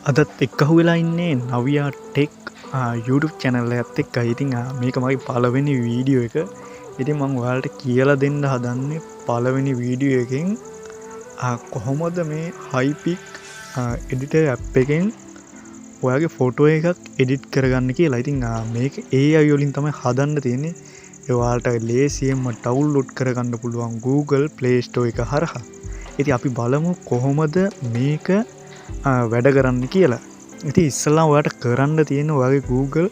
අදත් එක්කහු වෙලා ඉන්නේ නවයා ටෙක් YouTube channel එකත් එක්ක. ඉතින් මේක මගේ පළවෙනි වීඩියෝ එක. ඉතින් මම ඔයාලට කියලා දෙන්න හදන්නේ පළවෙනි වීඩියෝ එකෙන් කොහොමද මේ Hypix editor app එකෙන් ඔයාගේ ෆොටෝ එකක් එඩිට් කරගන්න කියලා. ඉතින් මේක AI වලින් තමයි හදන්න තියෙන්නේ. ඒ ඔයාලට ලේසියෙන්ම ඩවුන්ලෝඩ් කරගන්න පුළුවන් Google Play Store එක හරහා. ඉතින් අපි බලමු කොහොමද මේක වැඩ කරන්න කියලා. ඉතින් ඉස්සෙල්ලාම ඔයාලට කරන්න තියෙන ඔයාගේ Google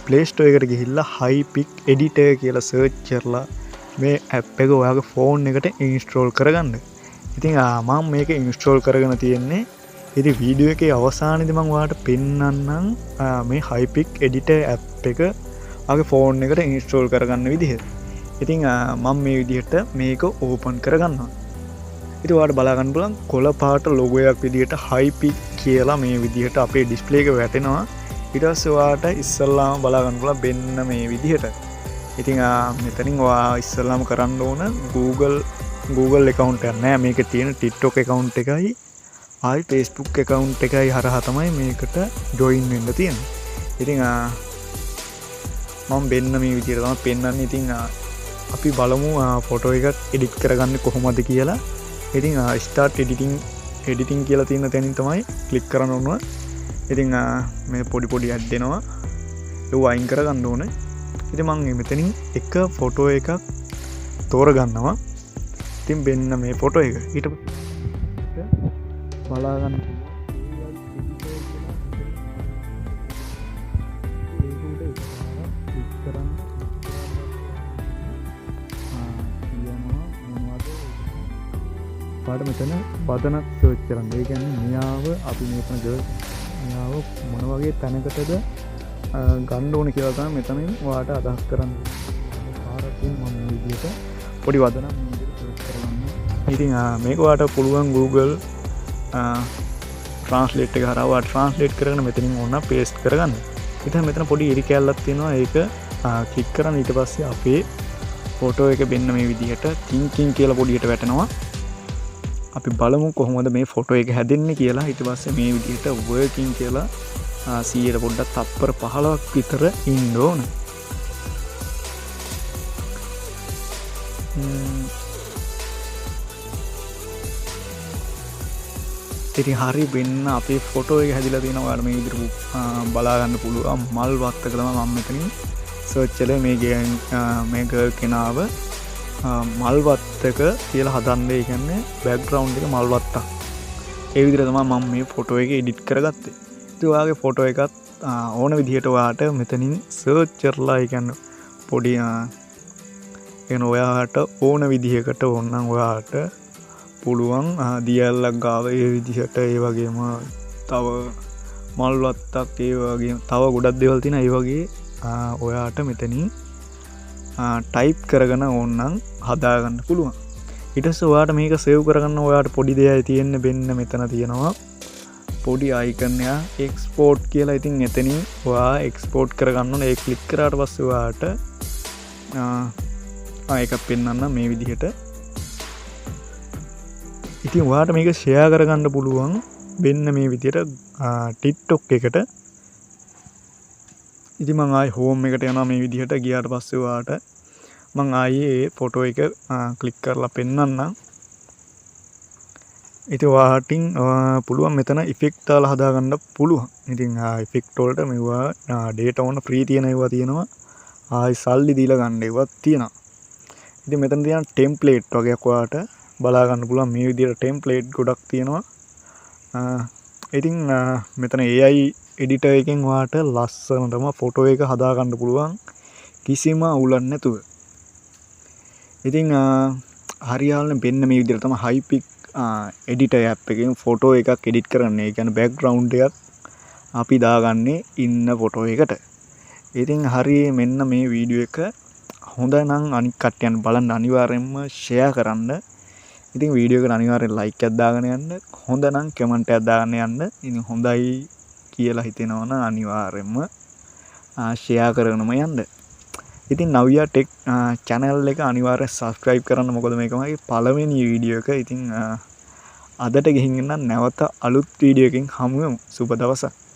Play Store එකට ගිහිල්ලා Hypix editor කියලා සර්ච් කරලා මේ app එක ඔයාගේ ෆෝන් එකට ඉන්ස්ටෝල් කරගන්න. ඉතින් මම මේක ඉන්ස්ටෝල් කරගෙන තියෙන්නේ. ඉතින් වීඩියෝ එකේ අවසානයේදී මම ඔයාලට පෙන්නන්නම් මේ Hypix editor app එක ඔයාගේ ෆෝන් එකට ඉන්ස්ටෝල් කරගන්න විදිහ. ඉතින් මම මේ විදිහට මේක ඕපන් කරගන්නවා. ඉතින් ඔයාලට බලා ගන්න පුළුවන් කොළ පාට ලොගෝ එකක් විදිහට Hypix කියලා මේ විදිහට අපේ ඩිස්ප්ලේ එක වැටෙනවා. ඊට පස්සේ ඔයාලට ඉස්සල්ලාම බලා ගන්න පුළුවන් මෙන්න මේ විදිහට. ඉතින් මෙතනින් ඔයා ඉස්සල්ලාම කරන්න ඕන Google account එකක් නෑ. මේකේ තියෙන TikTok account එකයි ආයි Facebook account එකයි හරහා තමයි මේකට join වෙන්න තියෙන්නේ. ඉතින් මම මෙන්න මේ විදිහට තමයි පෙන්නන්නේ. ඉතින් අපි බලමු ෆොටෝ එකක් එඩිට් කරගන්නේ කොහොමද කියලා. ඉතින් start editing කියලා තියෙන තැනින් තමයි ක්ලික් කරන්න ඕන. ඉතින් මේ පොඩි ඇඩ් දෙනවා. ඒක වයින් කරගන්න ඕනේ. ඉතින් මම මෙතනින් එක ෆොටෝ එකක් තෝරගන්නවා. ඉතින් මෙන්න මේ ෆොටෝ එක. ඊට බලා ගන්න පාට මෙතන වදනක් සර්ච් කරන්න. ඒ කියන්නේ මියාව අපි මෙතන මියාව මොන වගේ තැනකටද ගන්න ඕනේ කියලා තමයි මෙතනින් ඔයාලට අදහස් කරන්න. පාරකින් මම මේ විදිහට පොඩි වදනක් මේ විදිහට සර්ච් කරගන්න. ඉතින් මේක ඔයාලට පුළුවන් Google Translate එක හරහා ඔයාලට translate කරගෙන මෙතනින් ඕන paste කරගන්න. ඉතින් මෙතන පොඩි ඉරි කැල්ලක් තියෙනවා. ඒක ක්ලික් කරන් ඊට පස්සේ අපේ ෆොටෝ එක මෙන්න මේ විදිහට thinking කියලා පොඩියට වැටෙනවා. අපි බලමු කොහොමද මේ ෆොටෝ එක හැදෙන්නේ කියලා. ඊට පස්සේ මේ විදිහට working කියලා 100ට පොඩ්ඩක් තප්පර 15ක් විතර ඉන්න ඕන. ඉතින් හරි වෙන්න අපේ ෆොටෝ එක හැදිලා තියෙනවා. ඔයාලා මේ විදිහට බලා ගන්න පුළුවන්. මල් වත්තක තමයි මම මෙතනින් සර්ච් කළේ මේ ගර්ල් කෙනාව මල් වත්තක කියලා හදන්න. ඒ කියන්නේ බෑග්ග්‍රවුන්ඩ් එක මල් වත්තක්. ඒ විදිහට තමයි මම මේ ෆොටෝ එක එඩිට් කරගත්තේ. ඉතින් ඔයාගේ ෆොටෝ එකත් ඕන විදිහට ඔයාට මෙතනින් සර්ච් කරලා ඒ කියන්නේ පොඩි ඔයාට ඕන විදිහකට ඕනනම් ඔයාට පුළුවන් දියැලක් ගාව ඒ විදිහට ඒ වගේම තව මල් වත්තක් ඒ වගේම තව ගොඩක් දේවල් තියෙනවා. ඒ වගේ ඔයාට මෙතනින් ටයිප් කරගෙන ඕනනම් හදාගන්න පුළුවන්. ඊට පස්සේ ඔයාට මේක සේව් කරගන්න ඔයාට පොඩි දෙයක් තියෙන්න වෙන්න මෙතන තියෙනවා පොඩි අයිකන් එක එක්ස්පෝර්ට් කියලා. ඉතින් එතනින් ඔයා එක්ස්පෝර්ට් කරගන්න ඕනේ. ඒක ක්ලික් කරාට පස්සේ ඔයාට ඒක පෙන්වන්න මේ විදිහට. ඉතින් ඔයාට මේක ෂෙයා කරගන්න පුළුවන් වෙන්න මේ විදිහට TikTok එකට. ඉතින් මම ආයි හෝම් එකට යනවා. මේ විදිහට ගියාට පස්සේ ඔයාට මම ආයේ ෆොටෝ එක ක්ලික් කරලා පෙන්නන්නම්. ඉතින් ඔයාටින් පුළුවන් මෙතන ඉෆෙක්ට් දාලා හදාගන්න පුළුවන්. ඉතින් ඉෆෙක්ට් වලට මේවා data on free තියෙන ඒවා තියෙනවා. ආයි සල්ලි දීලා ගන්න ඒවා තියෙනවා. ඉතින් මෙතන තියෙන ටෙම්ප්ලේට් වගේක් ඔයාට බලා ගන්න පුළුවන්. මේ විදිහට ටෙම්ප්ලේට් ගොඩක් තියෙනවා. ඉතින් මෙතන AI එඩිටර් එකෙන් ඔයාට ලස්සනටම ෆොටෝ එක හදා ගන්න පුළුවන් කිසිම අවුලක් නැතුව. ඉතින් හරියාලනේ වෙන්න මේ විදිහට තමයි Hypix එඩිටර් app එකෙන් ෆොටෝ එකක් එඩිට් කරන්නේ. ඒ කියන්නේ බෑග්ග්‍රවුන්ඩ් එකක් අපි දාගන්නේ ඉන්න ෆොටෝ එකට. ඉතින් හරි මෙන්න මේ වීඩියෝ එක හොඳ නම් අනිත් කට්ටියන් බලන්න අනිවාර්යෙන්ම ෂෙයා කරන්න. ඉතින් වීඩියෝ එකට අනිවාර්යෙන් ලයික් එකක් දාගෙන යන්න. හොඳ නම් කමෙන්ට් එකක් දාගෙන යන්න. ඉතින් හොඳයි කියලා හිතෙනවා නම් අනිවාර්යෙන්ම ෂෙයා කරනම යන්න. ඉතින් නවයා ටෙක් channel එක අනිවාර්යෙන් subscribe කරන්න. මොකද මේක මගේ පළවෙනි වීඩියෝ එක. ඉතින් අදට ගිහින් එන්න නැවත අලුත් වීඩියෝ එකකින් හමු වෙමු. සුබ දවසක්.